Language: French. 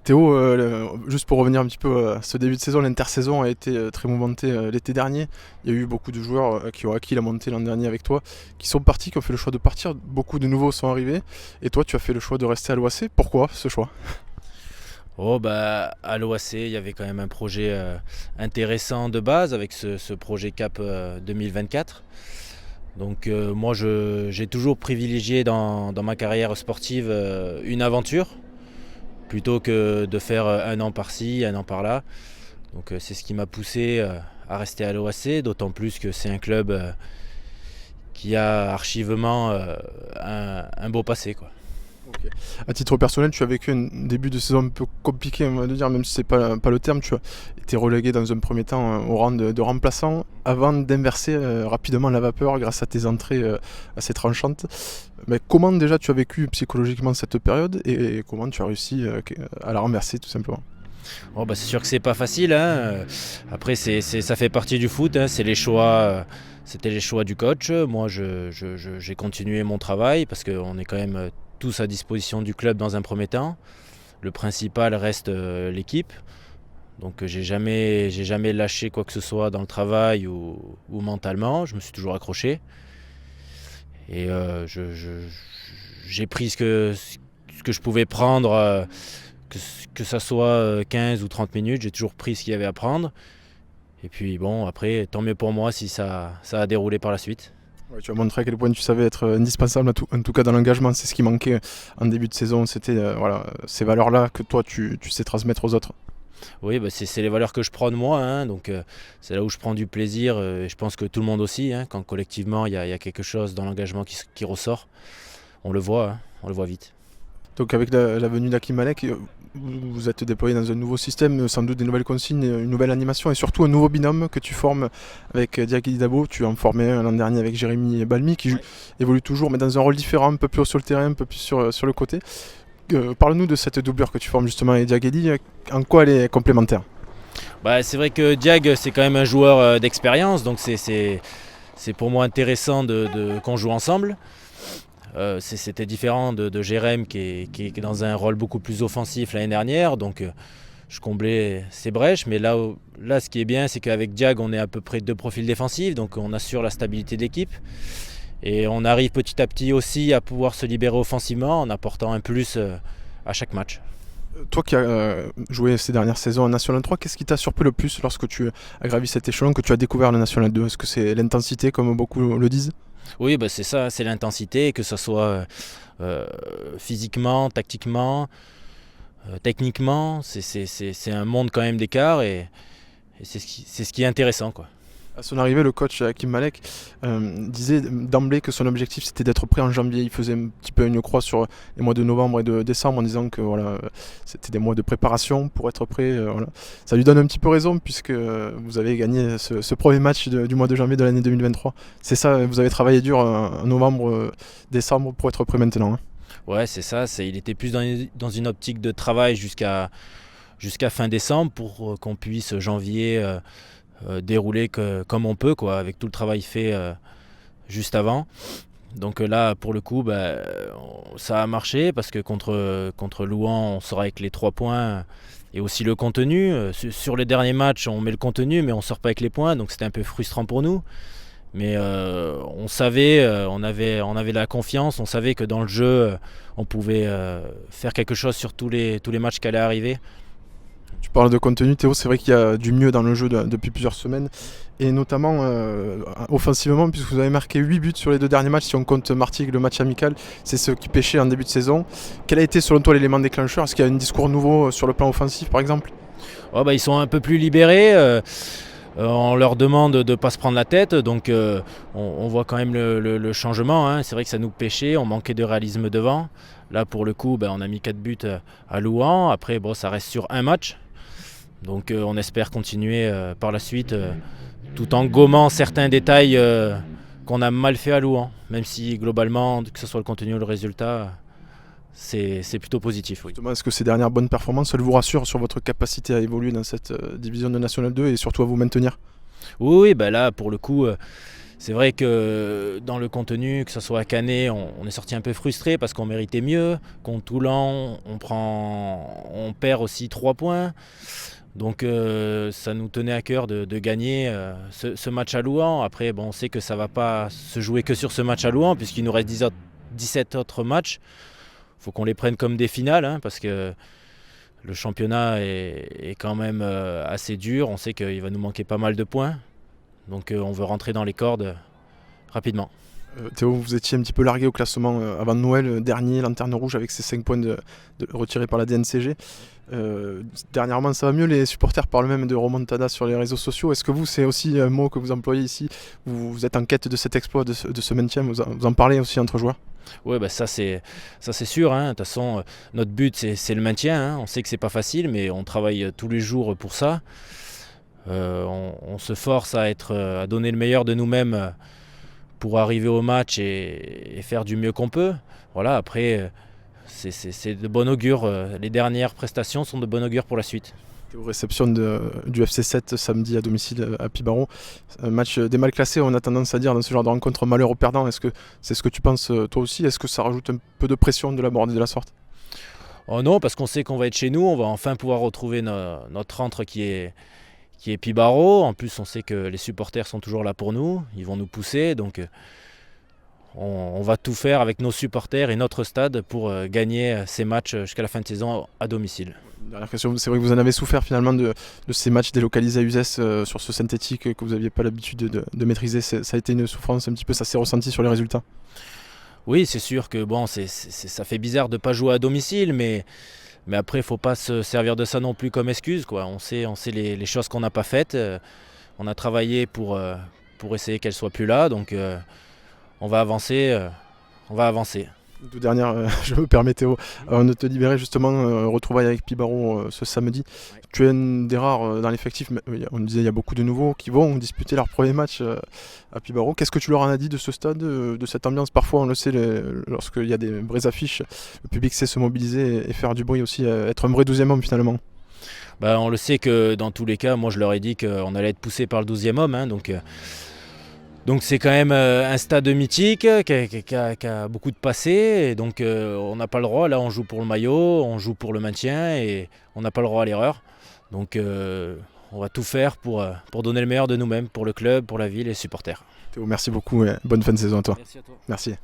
Théo, juste pour revenir un petit peu à ce début de saison, l'intersaison a été très mouvementée l'été dernier. Il y a eu beaucoup de joueurs qui ont acquis la montée l'an dernier avec toi, qui sont partis, qui ont fait le choix de partir. Beaucoup de nouveaux sont arrivés. Et toi, tu as fait le choix de rester à l'OAC. Pourquoi ce choix? Oh bah à l'OAC, il y avait quand même un projet intéressant de base avec ce projet Cap 2024. Donc moi j'ai toujours privilégié dans ma carrière sportive une aventure plutôt que de faire un an par-ci, un an par-là. Donc c'est ce qui m'a poussé à rester à l'OAC, d'autant plus que c'est un club qui a archivement un beau passé, quoi. Ok. À titre personnel, tu as vécu un début de saison un peu compliqué, on va dire, même si c'est pas le terme. Tu as été relégué dans un premier temps au rang de remplaçant avant d'inverser rapidement la vapeur grâce à tes entrées assez tranchantes. Mais comment déjà tu as vécu psychologiquement cette période et comment tu as réussi à la renverser tout simplement? Oh bah c'est sûr que c'est pas facile, hein. Après ça fait partie du foot, hein. C'est les choix, c'était les choix du coach. Moi j'ai continué mon travail parce qu'on est quand même tous à disposition du club dans un premier temps. Le principal reste l'équipe. Donc j'ai jamais lâché quoi que ce soit dans le travail ou mentalement. Je me suis toujours accroché. Et j'ai pris ce que je pouvais prendre, que ça soit 15 ou 30 minutes, j'ai toujours pris ce qu'il y avait à prendre. Et puis bon, après, tant mieux pour moi si ça a déroulé par la suite. Ouais, tu as montré à quel point tu savais être indispensable, en tout cas dans l'engagement. C'est ce qui manquait en début de saison. C'était voilà, ces valeurs-là que toi tu sais transmettre aux autres. Oui, bah c'est les valeurs que je prends de moi, hein, donc c'est là où je prends du plaisir, et je pense que tout le monde aussi, hein, quand collectivement il y a quelque chose dans l'engagement qui ressort, on le voit, hein, on le voit vite. Donc avec la venue d'Hakim Malek, vous êtes déployé dans un nouveau système, sans doute des nouvelles consignes, une nouvelle animation et surtout un nouveau binôme que tu formes avec Diaky Dabo. Tu en formais un l'an dernier avec Jérémy Balmy qui évolue toujours mais dans un rôle différent, un peu plus haut sur le terrain, un peu plus sur le côté. Parle-nous de cette doublure que tu formes justement avec Diaguedi, en quoi elle est complémentaire? Bah, c'est vrai que Diag c'est quand même un joueur d'expérience, donc c'est pour moi intéressant qu'on joue ensemble. C'était différent de Jérém qui est dans un rôle beaucoup plus offensif l'année dernière, donc je comblais ses brèches. Mais là ce qui est bien, c'est qu'avec Diag, on est à peu près deux profils défensifs, donc on assure la stabilité d'équipe. Et on arrive petit à petit aussi à pouvoir se libérer offensivement en apportant un plus à chaque match. Toi qui as joué ces dernières saisons en National 3, qu'est-ce qui t'a surpris le plus lorsque tu as gravi cet échelon, que tu as découvert le National 2? Est-ce que c'est l'intensité comme beaucoup le disent? Oui, bah c'est ça, c'est l'intensité, que ce soit physiquement, tactiquement, techniquement. C'est un monde quand même d'écart et c'est ce qui est intéressant, quoi. À son arrivée, le coach Hakim Malek disait d'emblée que son objectif c'était d'être prêt en janvier. Il faisait un petit peu une croix sur les mois de novembre et de décembre en disant que voilà, c'était des mois de préparation pour être prêt. Voilà. Ça lui donne un petit peu raison puisque vous avez gagné ce premier match du mois de janvier de l'année 2023. C'est ça, vous avez travaillé dur en novembre, décembre pour être prêt maintenant, hein. Ouais, c'est ça, il était plus dans une optique de travail jusqu'à fin décembre pour qu'on puisse janvier dérouler comme on peut, quoi, avec tout le travail fait juste avant. Donc là, pour le coup, ça a marché parce que contre Louhans, on sort avec les 3 points et aussi le contenu. Sur les derniers matchs, on met le contenu, mais on sort pas avec les points, donc c'était un peu frustrant pour nous. Mais on savait, on avait la confiance, on savait que dans le jeu, on pouvait faire quelque chose sur tous les matchs qui allaient arriver. Tu parles de contenu, Théo, c'est vrai qu'il y a du mieux dans le jeu depuis plusieurs semaines, et notamment offensivement, puisque vous avez marqué 8 buts sur les 2 derniers matchs, si on compte Martigues, le match amical, c'est ce qui pêchait en début de saison. Quel a été selon toi l'élément déclencheur? Est-ce qu'il y a un discours nouveau sur le plan offensif par exemple? Oh, ils sont un peu plus libérés. On leur demande de ne pas se prendre la tête, donc on voit quand même le changement, hein. C'est vrai que ça nous pêchait, on manquait de réalisme devant. Là, pour le coup, on a mis 4 buts à Louhans. Après, ça reste sur un match. Donc on espère continuer par la suite, tout en gommant certains détails qu'on a mal fait à Louhans. Même si globalement, que ce soit le contenu ou le résultat, c'est plutôt positif, oui. Justement, est-ce que ces dernières bonnes performances, elles vous rassurent sur votre capacité à évoluer dans cette division de National 2 et surtout à vous maintenir? Oui, là, pour le coup, C'est vrai que dans le contenu, que ce soit à Canet, on est sorti un peu frustré parce qu'on méritait mieux. Contre Toulon, on perd aussi 3 points. Donc ça nous tenait à cœur de gagner ce match à Louhans. Après, bon, on sait que ça ne va pas se jouer que sur ce match à Louhans, puisqu'il nous reste 17 autres matchs. Il faut qu'on les prenne comme des finales, hein, parce que le championnat est quand même assez dur. On sait qu'il va nous manquer pas mal de points. Donc on veut rentrer dans les cordes rapidement. Théo, vous étiez un petit peu largué au classement avant Noël, dernier, lanterne rouge avec ses 5 points retirés par la DNCG. Dernièrement, ça va mieux, les supporters parlent même de remontada sur les réseaux sociaux. Est-ce que vous, c'est aussi un mot que vous employez ici? Vous êtes en quête de cet exploit, de ce maintien, vous en parlez aussi entre joueurs? Oui, bah ça c'est sûr, hein. De toute façon, notre but c'est le maintien, hein. On sait que c'est pas facile, mais on travaille tous les jours pour ça. On se force à donner le meilleur de nous-mêmes pour arriver au match et faire du mieux qu'on peut. Voilà, après, c'est de bon augure. Les dernières prestations sont de bon augure pour la suite. Théo, réception du FC7 samedi à domicile à Pibaro. Un match des mal classés, on a tendance à dire dans ce genre de rencontre malheur au perdant. Est-ce que c'est ce que tu penses toi aussi? Est-ce que ça rajoute un peu de pression de l'aborder de la sorte? Oh non, parce qu'on sait qu'on va être chez nous, on va enfin pouvoir retrouver notre rentre qui est Pibaro. En plus, on sait que les supporters sont toujours là pour nous, ils vont nous pousser, donc on va tout faire avec nos supporters et notre stade pour gagner ces matchs jusqu'à la fin de saison à domicile. Dernière question, c'est vrai que vous en avez souffert finalement de ces matchs délocalisés à Uzès sur ce synthétique que vous n'aviez pas l'habitude de maîtriser. Ça a été une souffrance un petit peu, ça s'est ressenti sur les résultats? Oui, c'est sûr que bon, ça fait bizarre de ne pas jouer à domicile, mais après, il ne faut pas se servir de ça non plus comme excuse, quoi. On sait les choses qu'on n'a pas faites. On a travaillé pour essayer qu'elles ne soient plus là, donc on va avancer. Deux dernières, je me permets Théo, avant de te libérer justement, retrouvailles avec Pibaro ce samedi. Ouais. Tu es un des rares dans l'effectif, mais on disait il y a beaucoup de nouveaux qui vont disputer leur premier match à Pibaro. Qu'est-ce que tu leur en as dit de ce stade, de cette ambiance? Parfois on le sait, lorsqu'il y a des vraies affiches, le public sait se mobiliser et faire du bruit aussi, être un vrai 12e homme finalement. Bah, on le sait que dans tous les cas, moi je leur ai dit qu'on allait être poussé par le 12e homme, hein, donc c'est quand même un stade mythique qui a beaucoup de passé, et donc on n'a pas le droit. Là on joue pour le maillot, on joue pour le maintien et on n'a pas le droit à l'erreur. Donc on va tout faire pour donner le meilleur de nous-mêmes, pour le club, pour la ville et les supporters. Théo, merci beaucoup et bonne fin de saison à toi. Merci à toi. Merci.